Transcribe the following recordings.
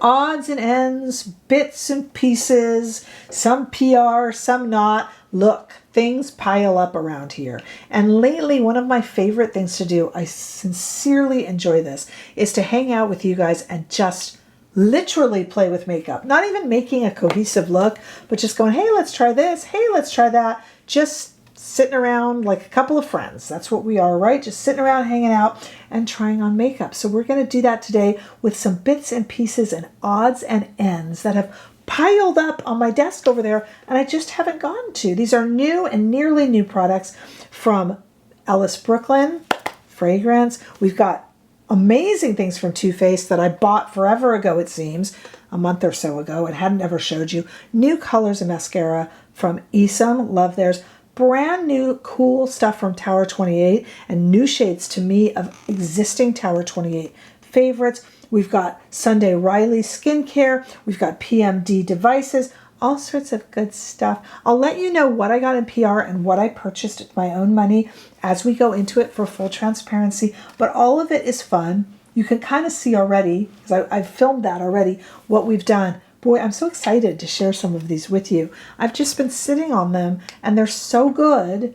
odds and ends, bits and pieces, some PR, some not. Look, things pile up around here. And lately, one of my favorite things to do, I sincerely enjoy this, is to hang out with you guys and just literally play with makeup. Not even making a cohesive look, but just going, hey, let's try this. Hey, let's try that. Just sitting around like a couple of friends. That's what we are, right? Just sitting around, hanging out, and trying on makeup. So we're going to do that today with some bits and pieces and odds and ends that have piled up on my desk over there, and I just haven't gone to. These are new and nearly new products from Ellis Brooklyn fragrance. We've got amazing things from Too Faced that I bought forever ago, it seems, a month or so ago, and hadn't ever showed you. New colors and mascara from ESUM, love theirs. Brand new cool stuff from Tower 28 and new shades to me of existing Tower 28 favorites. We've got Sunday Riley skincare. We've got PMD devices, all sorts of good stuff. I'll let you know what I got in PR and what I purchased with my own money as we go into it for full transparency. But all of it is fun. You can kind of see already, because I've filmed that already, what we've done. Boy, I'm so excited to share some of these with you. I've just been sitting on them and they're so good.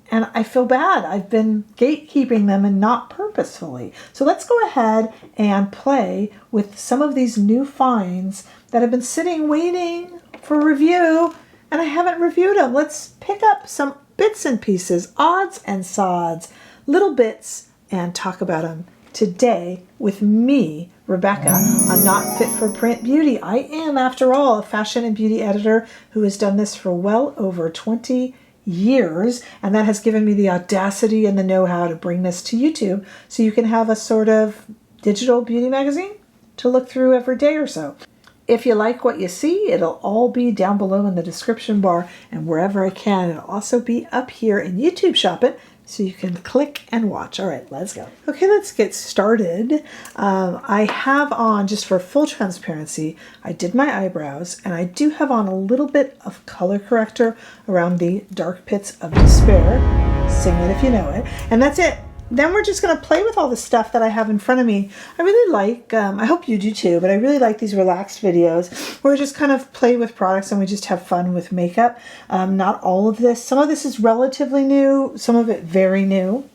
And I feel bad. I've been gatekeeping them and not purposefully. So let's go ahead and play with some of these new finds that have been sitting waiting for review, and I haven't reviewed them. Let's pick up some bits and pieces, odds and sods, little bits, and talk about them today with me, Rebecca, on Not Fit for Print Beauty. I am, after all, a fashion and beauty editor who has done this for well over 20 years, and that has given me the audacity and the know-how to bring this to YouTube so you can have a sort of digital beauty magazine to look through every day or so. If you like what you see, it'll all be down below in the description bar and wherever I can. It'll also be up here in YouTube Shop It, so you can click and watch. All right, let's go. Okay, let's get started. I have on, just for full transparency, I did my eyebrows, and I do have on a little bit of color corrector around the dark pits of despair. Sing it if you know it. And that's it. Then we're just going to play with all the stuff that I have in front of me. I really like, I hope you do too, but I really like these relaxed videos where we just kind of play with products and we just have fun with makeup. Not all of this. Some of this is relatively new, some of it very new.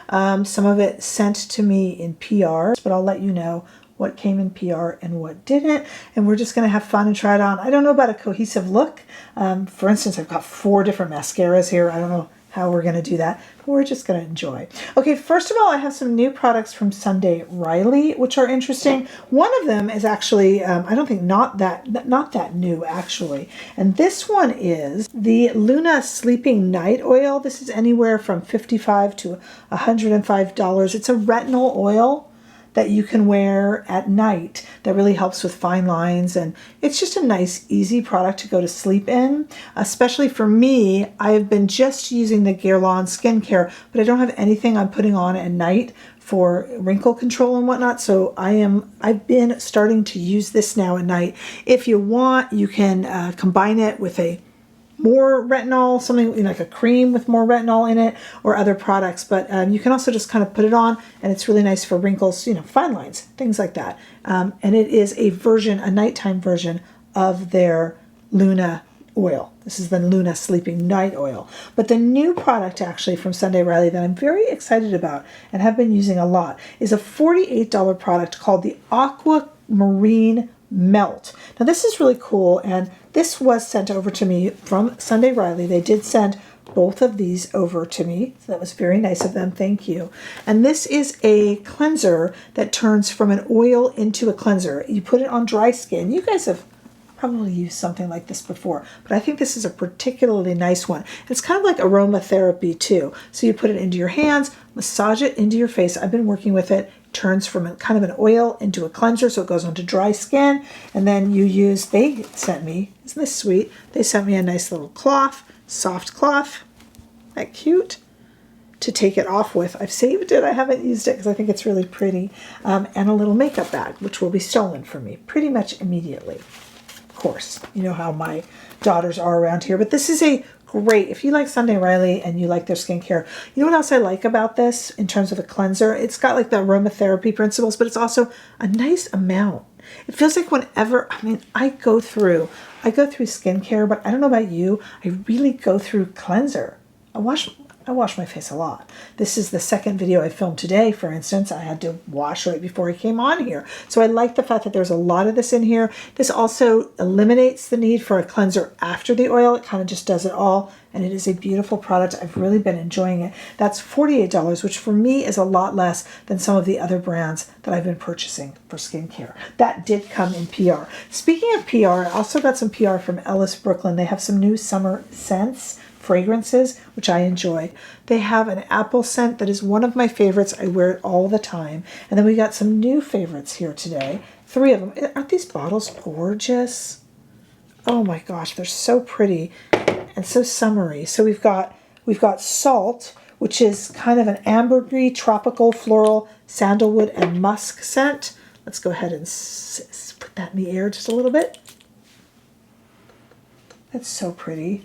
Some of it sent to me in PR, but I'll let you know what came in PR and what didn't. And we're just going to have fun and try it on. I don't know about a cohesive look. For instance, I've got 4 different mascaras here. I don't know how we're going to do that. We're just going to enjoy. Okay, first of all, I have some new products from Sunday Riley, which are interesting. One of them is actually, I don't think not that new actually. And this one is the Luna Sleeping Night Oil. This is anywhere from $55 to $105. It's a retinol oil that you can wear at night that really helps with fine lines, and it's just a nice easy product to go to sleep in. Especially for me, I have been just using the Guerlain skincare, but I don't have anything I'm putting on at night for wrinkle control and whatnot, so I've been starting to use this now at night. If you want, you can combine it with a more retinol, something like a cream with more retinol in it, or other products. But you can also just kind of put it on, and it's really nice for wrinkles, fine lines, things like that. And it is a version, a nighttime version of their Luna oil. This is the Luna Sleeping Night Oil. But the new product actually from Sunday Riley that I'm very excited about and have been using a lot is a $48 product called the Aquamarine Melt. Now this is really cool, and this was sent over to me from Sunday Riley. They did send both of these over to me, so that was very nice of them. Thank you. And this is a cleanser that turns from an oil into a cleanser. You put it on dry skin. You guys have probably used something like this before, but I think this is a particularly nice one. It's kind of like aromatherapy too. So you put it into your hands, massage it into your face. I've been working with it. Turns from a kind of an oil into a cleanser, so it goes onto dry skin, and then you use, they sent me, isn't this sweet? They sent me a nice little cloth, soft cloth, that cute, to take it off with. I've saved it, I haven't used it because I think it's really pretty, and a little makeup bag, which will be stolen from me pretty much immediately. Of course, you know how my daughters are around here, but this is a great, if you like Sunday Riley and you like their skincare. You know what else I like about this in terms of a cleanser? It's got like the aromatherapy principles, but it's also a nice amount. It feels like whenever, I mean, I go through skincare, but I don't know about you, I really go through cleanser. I wash my face a lot. This is the second video I filmed today, for instance. I had to wash right before I came on here. So I like the fact that there's a lot of this in here. This also eliminates the need for a cleanser after the oil. It kind of just does it all. And it is a beautiful product. I've really been enjoying it. That's $48, which for me is a lot less than some of the other brands that I've been purchasing for skincare. That did come in PR. Speaking of PR, I also got some PR from Ellis Brooklyn. They have some new summer scents, fragrances, which I enjoy. They have an apple scent that is one of my favorites. I wear it all the time. And then we got some new favorites here today. 3 of them. Aren't these bottles gorgeous? Oh my gosh, they're so pretty and so summery. So we've got Salt, which is kind of an ambergris, tropical, floral, sandalwood, and musk scent. Let's go ahead and put that in the air just a little bit. That's so pretty.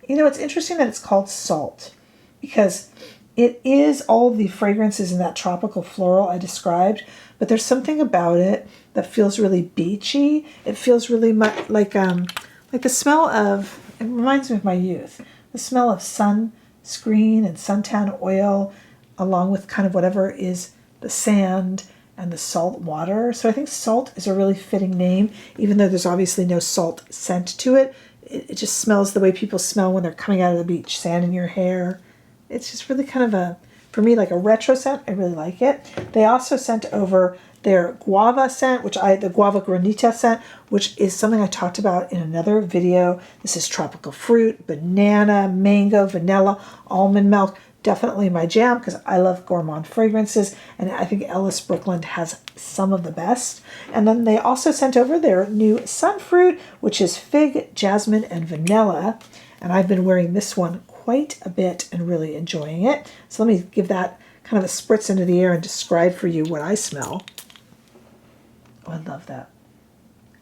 You know, it's interesting that it's called Salt because it is all the fragrances in that tropical floral I described, but there's something about it that feels really beachy. It feels really much like the smell of, it reminds me of my youth, the smell of sunscreen and suntan oil, along with kind of whatever is the sand and the salt water. So I think Salt is a really fitting name, even though there's obviously no salt scent to it. It just smells the way people smell when they're coming out of the beach, sand in your hair. It's just really kind of for me, like a retro scent. I really like it. They also sent over their Guava scent, the Guava Granita scent, which is something I talked about in another video. This is tropical fruit, banana, mango, vanilla, almond milk. Definitely my jam because I love gourmand fragrances, and I think Ellis Brooklyn has some of the best. And then they also sent over their new Sunfruit, which is fig, jasmine, and vanilla. And I've been wearing this one quite a bit and really enjoying it. So let me give that kind of a spritz into the air and describe for you what I smell. Oh, I love that.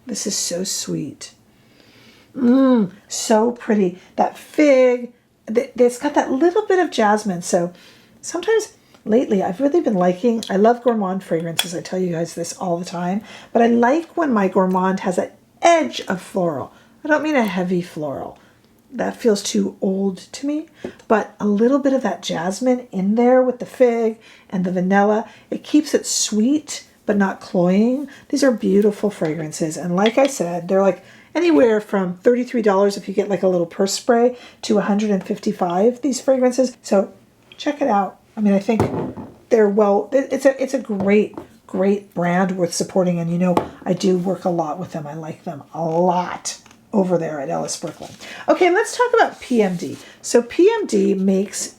This is so sweet. So pretty. That fig, it's got that little bit of jasmine. So sometimes lately I've really been liking, I love gourmand fragrances. I tell you guys this all the time, but I like when my gourmand has an edge of floral. I don't mean a heavy floral. That feels too old to me, but a little bit of that jasmine in there with the fig and the vanilla, it keeps it sweet, but not cloying. These are beautiful fragrances. And like I said, they're like anywhere from $33 if you get like a little purse spray to $155, these fragrances. So check it out. I mean, I think they're it's a great brand worth supporting. And you know, I do work a lot with them. I like them a lot over there at Ellis Brooklyn. Okay, let's talk about PMD. So PMD makes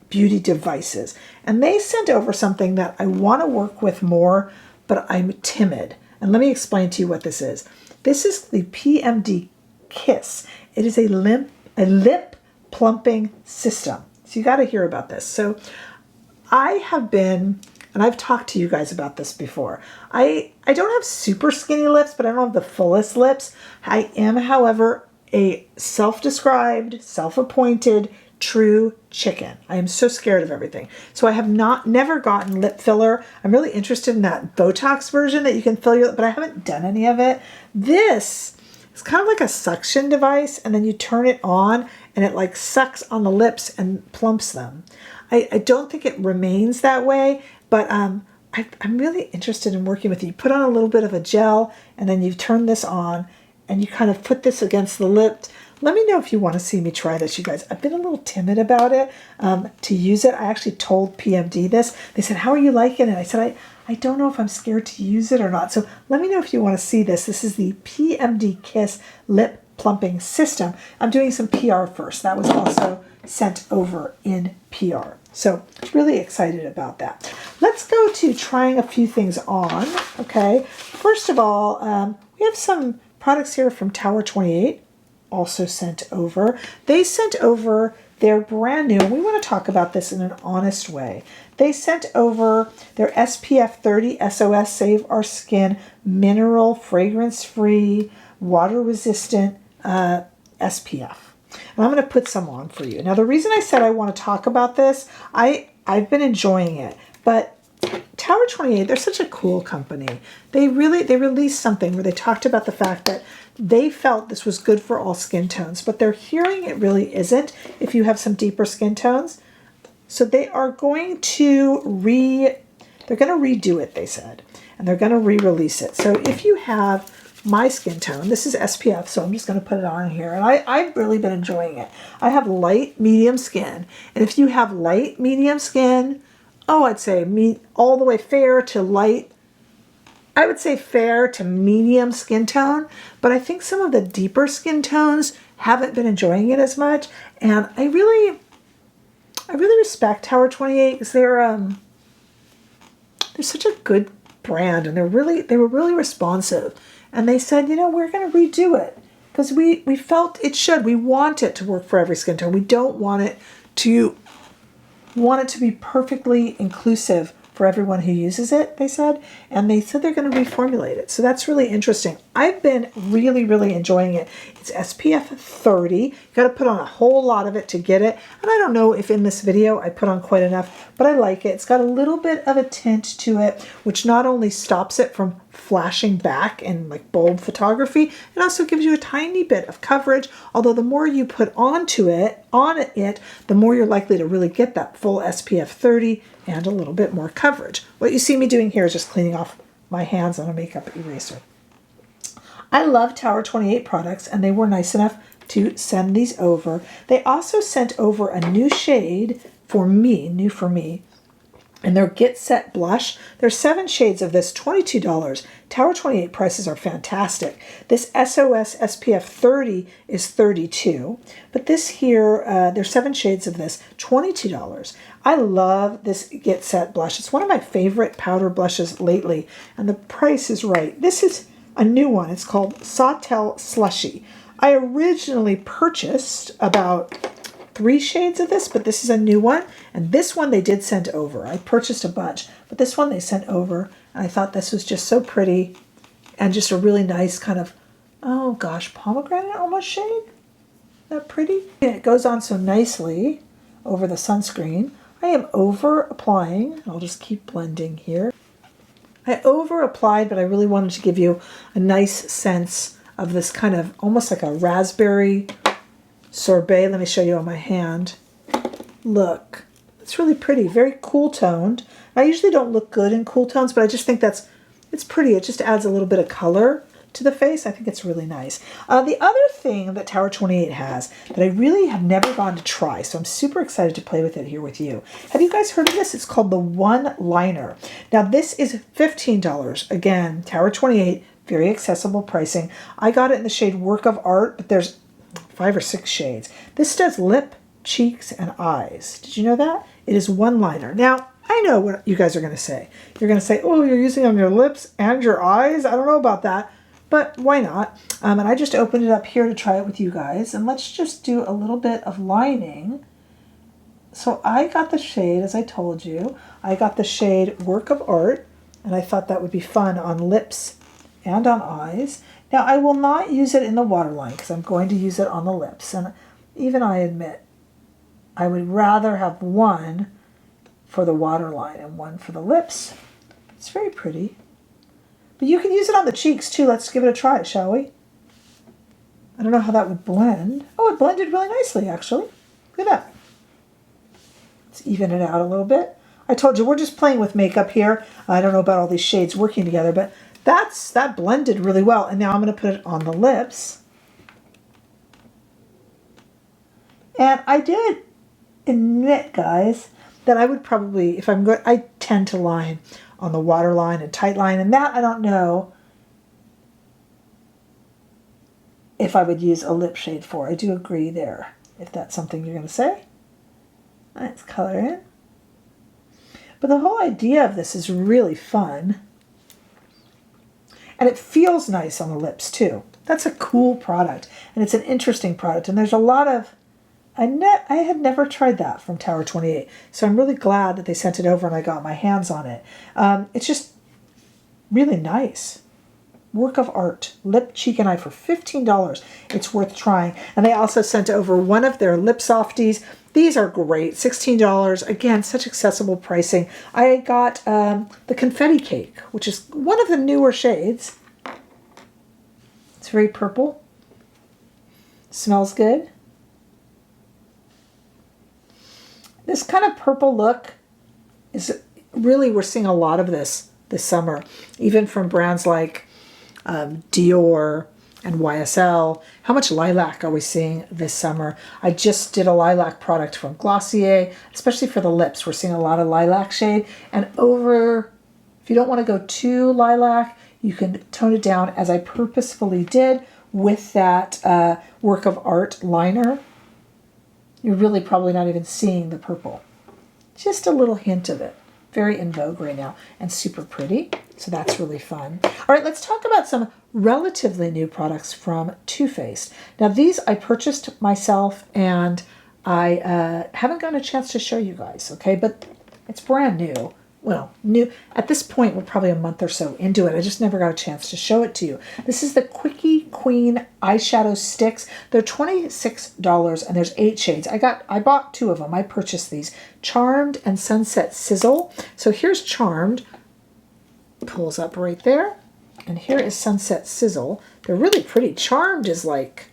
beauty devices, and they sent over something that I want to work with more, but I'm timid. And let me explain to you what this is. This is the PMD Kiss. It is a lip plumping system. So you got to hear about this. So I have been, and I've talked to you guys about this before. I don't have super skinny lips, but I don't have the fullest lips. I am, however, a self-described, self-appointed true chicken. I am so scared of everything. So I have never gotten lip filler. I'm really interested in that Botox version that you can fill your lip, but I haven't done any of it. This is kind of like a suction device, and then you turn it on and it like sucks on the lips and plumps them. I don't think it remains that way, but I'm really interested in working with you. You put on a little bit of a gel, and then you turn this on and you kind of put this against the lip. Let me know if you want to see me try this, you guys. I've been a little timid about it to use it. I actually told PMD this. They said, how are you liking it? I said, I don't know if I'm scared to use it or not. So let me know if you want to see this. This is the PMD Kiss Lip Plumping System. I'm doing some PR first. That was also sent over in PR. So really excited about that. Let's go to trying a few things on. Okay. First of all, we have some products here from Tower 28. Also sent over. They sent over their brand new, and we want to talk about this in an honest way. They sent over their SPF 30 SOS Save Our Skin Mineral Fragrance Free Water Resistant SPF. And I'm going to put some on for you. Now, the reason I said I want to talk about this, I've been enjoying it, but Tower 28, they're such a cool company. They released something where they talked about the fact that they felt this was good for all skin tones, but they're hearing it really isn't if you have some deeper skin tones. So they are going to redo it, they said, and they're going to re-release it. So if you have my skin tone, this is SPF, so I'm just going to put it on here, and I've really been enjoying it. I have light medium skin, and if you have light medium skin, oh, I'd say all the way fair to light, I would say fair to medium skin tone, but I think some of the deeper skin tones haven't been enjoying it as much, and I really respect Tower 28 because they're such a good brand, and they were really responsive. And they said, you know, we're going to redo it because we felt it should. We want it to work for every skin tone. We don't want it to be perfectly inclusive for everyone who uses it, they said. And they said they're going to reformulate it. So that's really interesting. I've been really enjoying it. It's SPF 30. You got to put on a whole lot of it to get it. And I don't know if in this video I put on quite enough, but I like it. It's got a little bit of a tint to it, which not only stops it from flashing back in like bulb photography, it also gives you a tiny bit of coverage. Although the more you put on it, the more you're likely to really get that full SPF 30 and a little bit more coverage. What you see me doing here is just cleaning off my hands on a makeup eraser. I love Tower 28 products, and they were nice enough to send these over. They also sent over a new shade for me, new for me, and their GetSet blush. There's 7 shades of this, $22. Tower 28 prices are fantastic. This SOS SPF 30 is $32, but this here, there's 7 shades of this, $22. I love this GetSet blush. It's one of my favorite powder blushes lately, and the price is right. This is a new one. It's called Sawtelle Slushie. I originally purchased about 3 shades of this, but this is a new one, and this one they did send over. I purchased a bunch, but this one they sent over, and I thought this was just so pretty and just a really nice kind of, oh gosh, pomegranate almost shade. Isn't that pretty? And it goes on so nicely over the sunscreen. I am over applying. I'll just keep blending here. I over applied, but I really wanted to give you a nice sense of this kind of almost like a raspberry sorbet. Let me show you on my hand. Look, it's really pretty, very cool toned. I usually don't look good in cool tones, but I just think it's pretty. It just adds a little bit of color to the face. I think it's really nice. The other thing that Tower 28 has that I really have never gone to try, so I'm super excited to play with it here with you. Have you guys heard of this? It's called the One Liner. Now this is $15. Again, Tower 28, very accessible pricing. I got it in the shade Work of Art, but there's 5 or 6 shades. This does lip, cheeks, and eyes. Did you know that? It is one liner. Now, I know what you guys are going to say. You're going to say, oh, you're using it on your lips and your eyes? I don't know about that, but why not? And I just opened it up here to try it with you guys. And let's just do a little bit of lining. So I got the shade, as I told you, I got the shade Work of Art, and I thought that would be fun on lips and on eyes. Now, I will not use it in the waterline because I'm going to use it on the lips. And even I admit, I would rather have one for the waterline and one for the lips. It's very pretty. But you can use it on the cheeks too. Let's give it a try, shall we? I don't know how that would blend. Oh, it blended really nicely, actually. Look at that. Let's even it out a little bit. I told you, we're just playing with makeup here. I don't know about all these shades working together, but that blended really well. And now I'm going to put it on the lips. And I did admit, guys, that I would probably, if I'm good, I tend to line on the waterline and tight line. And that I don't know if I would use a lip shade for. I do agree there, if that's something you're going to say. Let's color in. But the whole idea of this is really fun. And it feels nice on the lips too. That's a cool product. And it's an interesting product. And there's a lot of, I had never tried that from Tower 28. So I'm really glad that they sent it over and I got my hands on it. It's just really nice. Work of Art, lip, cheek, and eye for $15. It's worth trying. And they also sent over one of their lip softies. These are great, $16. Again, such accessible pricing. I got the Confetti Cake, which is one of the newer shades. It's very purple. Smells good. This kind of purple look is really, we're seeing a lot of this summer, even from brands like Dior and YSL. How much lilac are we seeing this summer? I just did a lilac product from Glossier, especially for the lips. We're seeing a lot of lilac shade. And over, if you don't want to go too lilac, you can tone it down, as I purposefully did with that Work of Art liner. You're really probably not even seeing the purple. Just a little hint of it. Very in vogue right now and super pretty. So that's really fun. All right, let's talk about some relatively new products from Too Faced. Now these I purchased myself and I haven't gotten a chance to show you guys, okay? But it's brand new. Well, new. At this point, we're probably a month or so into it. I just never got a chance to show it to you. This is the Quickie Queen eyeshadow sticks. They're $26 and there's 8 shades. I bought 2 of them. I purchased these. Charmed and Sunset Sizzle. So here's Charmed. Pulls up right there. And here is Sunset Sizzle. They're really pretty. Charmed is like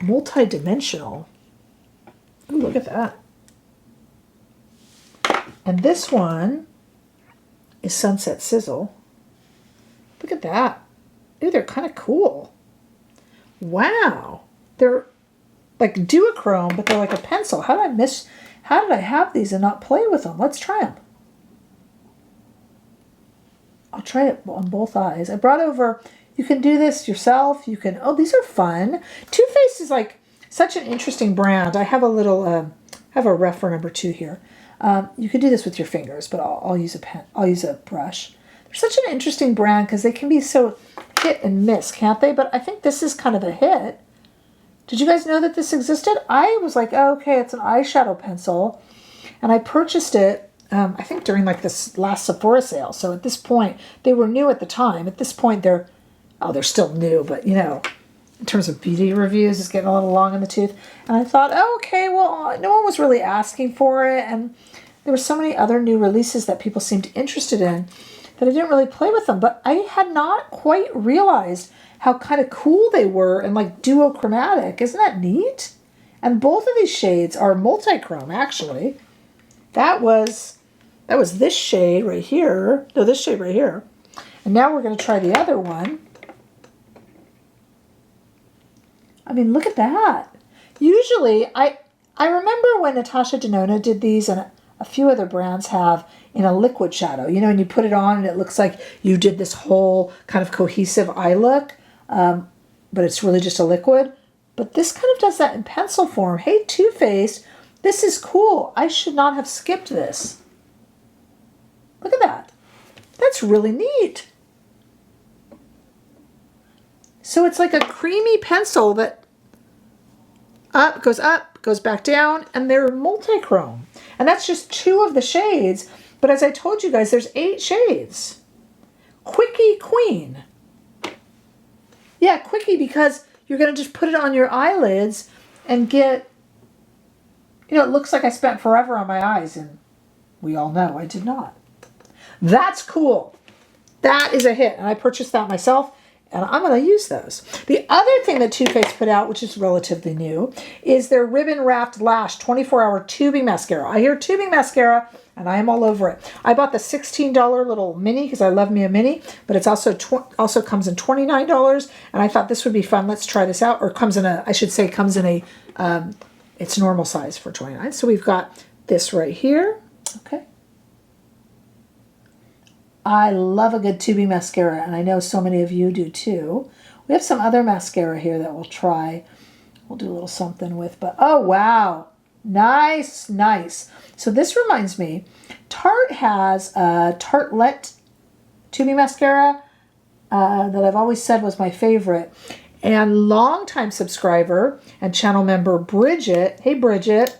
multi-dimensional. Ooh, look at that. And this one is Sunset Sizzle. Look at that. Ooh, they're kind of cool. Wow. They're like duochrome, but they're like a pencil. How did I have these and not play with them? Let's try them. I'll try it on both eyes. I brought over, you can do this yourself. You can, oh, these are fun. Too Faced is like such an interesting brand. I have a little, I have a ref for number 2 here. You could do this with your fingers, but I'll use a pen. I'll use a brush. They're such an interesting brand because they can be so hit and miss, can't they? But I think this is kind of a hit. Did you guys know that this existed? I was like, oh, okay, it's an eyeshadow pencil. And I purchased it, I think during like this last Sephora sale. So at this point, they were new at the time. At this point, they're still new, but you know, in terms of beauty reviews, it's getting a little long in the tooth. And I thought, oh, okay, well, no one was really asking for it. And there were so many other new releases that people seemed interested in that I didn't really play with them. But I had not quite realized how kind of cool they were and like duochromatic. Isn't that neat? And both of these shades are multi-chrome, actually. That was this shade right here. No, this shade right here. And now we're going to try the other one. I mean, look at that. Usually, I remember when Natasha Denona did these, and a few other brands have, in a liquid shadow. You know, and you put it on and it looks like you did this whole kind of cohesive eye look, but it's really just a liquid. But this kind of does that in pencil form. Hey, Too Faced, this is cool. I should not have skipped this. Look at that. That's really neat. So it's like a creamy pencil that up, goes back down, and they're multi-chrome. And that's just 2 of the shades. But as I told you guys, there's 8 shades. Quickie Queen. Yeah, Quickie, because you're going to just put it on your eyelids and get, you know, it looks like I spent forever on my eyes, and we all know I did not. That's cool. That is a hit, and I purchased that myself. And I'm going to use those. The other thing that Too Faced put out, which is relatively new, is their Ribbon Wrapped Lash 24-Hour Tubing Mascara. I hear tubing mascara, and I am all over it. I bought the $16 little mini because I love me a mini, but it's also comes in $29, and I thought this would be fun. Let's try this out. Or comes in a, it's normal size for $29. So we've got this right here. Okay. I love a good tubing mascara, and I know so many of you do too. We have some other mascara here that we'll try. We'll do a little something with, but oh wow, nice, nice. So this reminds me, Tarte has a Tartelette tubing mascara that I've always said was my favorite. And longtime subscriber and channel member Bridget, hey Bridget,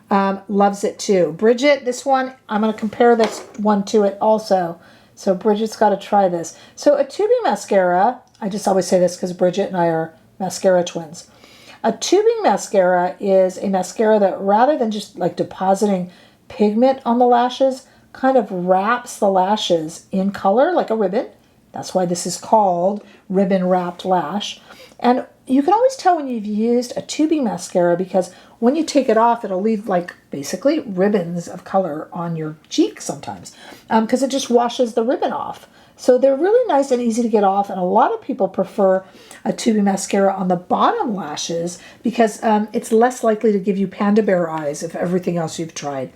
loves it too. Bridget, this one, I'm going to compare this one to it also. So Bridget's got to try this. So a tubing mascara, I just always say this because Bridget and I are mascara twins. A tubing mascara is a mascara that rather than just like depositing pigment on the lashes, kind of wraps the lashes in color like a ribbon. That's why this is called ribbon wrapped lash. And you can always tell when you've used a tubing mascara because when you take it off, it'll leave like basically ribbons of color on your cheek sometimes because it just washes the ribbon off. So they're really nice and easy to get off, and a lot of people prefer a tubing mascara on the bottom lashes because it's less likely to give you panda bear eyes if everything else you've tried.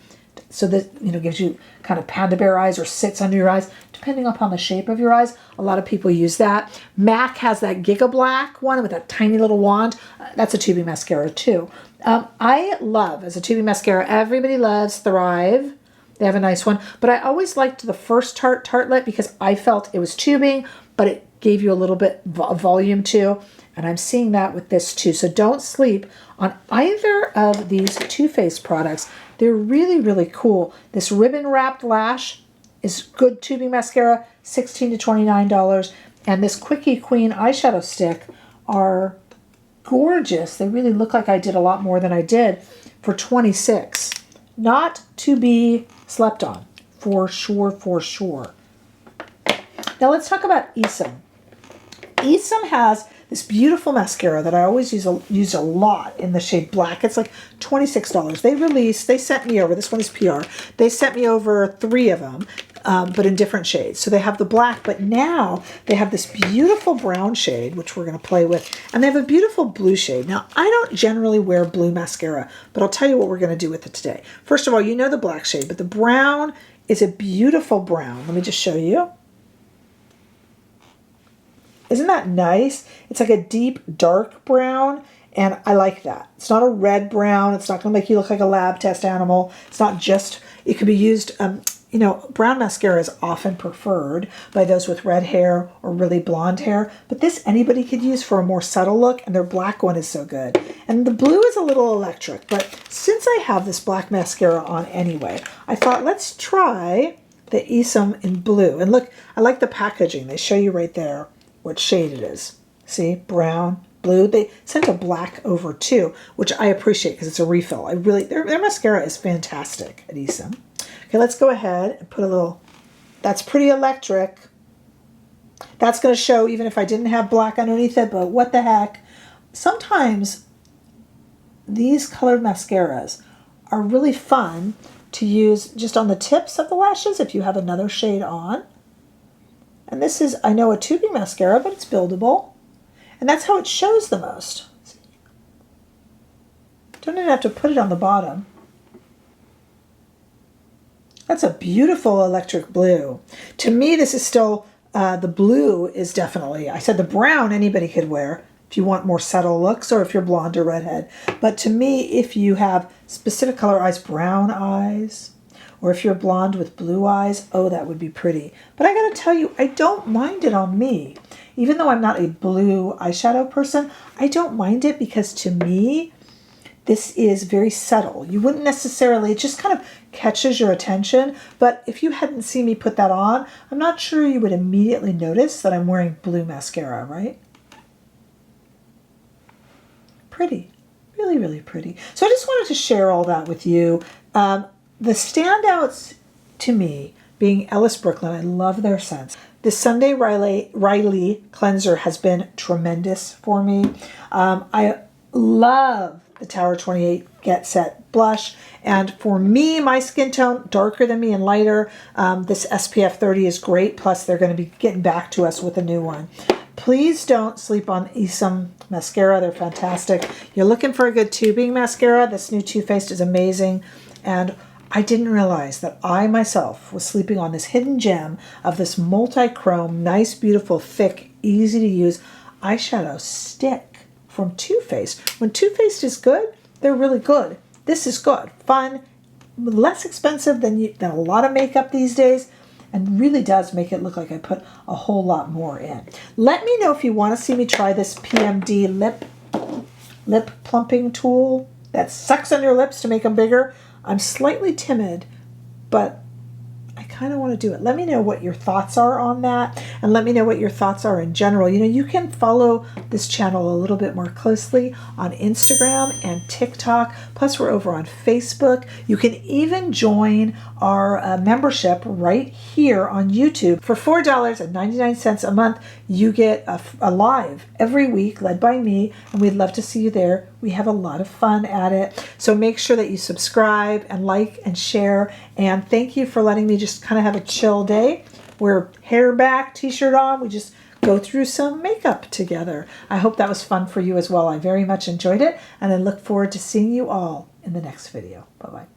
So that, you know, gives you kind of panda bear eyes or sits under your eyes, depending upon the shape of your eyes. A lot of people use that. MAC has that Giga Black one with that tiny little wand. That's a tubing mascara too. I love, as a tubing mascara, everybody loves Thrive. They have a nice one. But I always liked the first Tartelette because I felt it was tubing, but it gave you a little bit of volume too. And I'm seeing that with this too. So don't sleep on either of these Too Faced products. They're really, really cool. This ribbon wrapped lash is good tubing mascara, $16 to $29. And this Quickie Queen eyeshadow stick are gorgeous. They really look like I did a lot more than I did for $26. Not to be slept on, for sure, for sure. Now let's talk about ESUM. ESUM has this beautiful mascara that I always use a lot in the shade black. It's like $26. They sent me over, this one is PR, they sent me over 3 of them, but in different shades. So they have the black, but now they have this beautiful brown shade, which we're going to play with, and they have a beautiful blue shade. Now, I don't generally wear blue mascara, but I'll tell you what we're going to do with it today. First of all, you know the black shade, but the brown is a beautiful brown. Let me just show you. Isn't that nice? It's like a deep dark brown, and I like that. It's not a red brown. It's not going to make you look like a lab test animal. It's not just, it could be used, you know, brown mascara is often preferred by those with red hair or really blonde hair, but this anybody could use for a more subtle look, and their black one is so good. And the blue is a little electric, but since I have this black mascara on anyway, I thought let's try the ESUM in blue. And look, I like the packaging. They show you right there what shade it is. See, brown, blue. They sent a black over too, which I appreciate because it's a refill. Their mascara is fantastic at ESUM. Okay, let's go ahead and put a little, that's pretty electric. That's going to show even if I didn't have black underneath it, but what the heck. Sometimes these colored mascaras are really fun to use just on the tips of the lashes if you have another shade on. And this is, I know, a tubing mascara, but it's buildable. And that's how it shows the most. Don't even have to put it on the bottom. That's a beautiful electric blue. To me, this is still, the blue is definitely, I said the brown anybody could wear if you want more subtle looks or if you're blonde or redhead. But to me, if you have specific color eyes, brown eyes, or if you're blonde with blue eyes, oh, that would be pretty. But I gotta tell you, I don't mind it on me. Even though I'm not a blue eyeshadow person, I don't mind it because to me, this is very subtle. You wouldn't necessarily, it just kind of catches your attention. But if you hadn't seen me put that on, I'm not sure you would immediately notice that I'm wearing blue mascara, right? Pretty, really, really pretty. So I just wanted to share all that with you. The standouts to me being Ellis Brooklyn, I love their scents. The Sunday Riley cleanser has been tremendous for me. I love the Tower 28 GetSet blush. And for me, my skin tone, darker than me and lighter, this SPF 30 is great. Plus, they're going to be getting back to us with a new one. Please don't sleep on ESUM mascara. They're fantastic. You're looking for a good tubing mascara. This new Too Faced is amazing. And I didn't realize that I myself was sleeping on this hidden gem of this multi-chrome, nice, beautiful, thick, easy to use eyeshadow stick from Too Faced. When Too Faced is good, they're really good. This is good, fun, less expensive than a lot of makeup these days, and really does make it look like I put a whole lot more in. Let me know if you want to see me try this PMD lip plumping tool that sucks on your lips to make them bigger. I'm slightly timid, but I kind of want to do it. Let me know what your thoughts are on that, and let me know what your thoughts are in general. You know, you can follow this channel a little bit more closely on Instagram and TikTok. Plus, we're over on Facebook. You can even join our membership right here on YouTube. For $4.99 a month, you get a live every week led by me, and we'd love to see you there. We have a lot of fun at it. So make sure that you subscribe and like and share. And thank you for letting me just kind of have a chill day. We're hair back, t-shirt on. We just go through some makeup together. I hope that was fun for you as well. I very much enjoyed it, and I look forward to seeing you all in the next video. Bye-bye.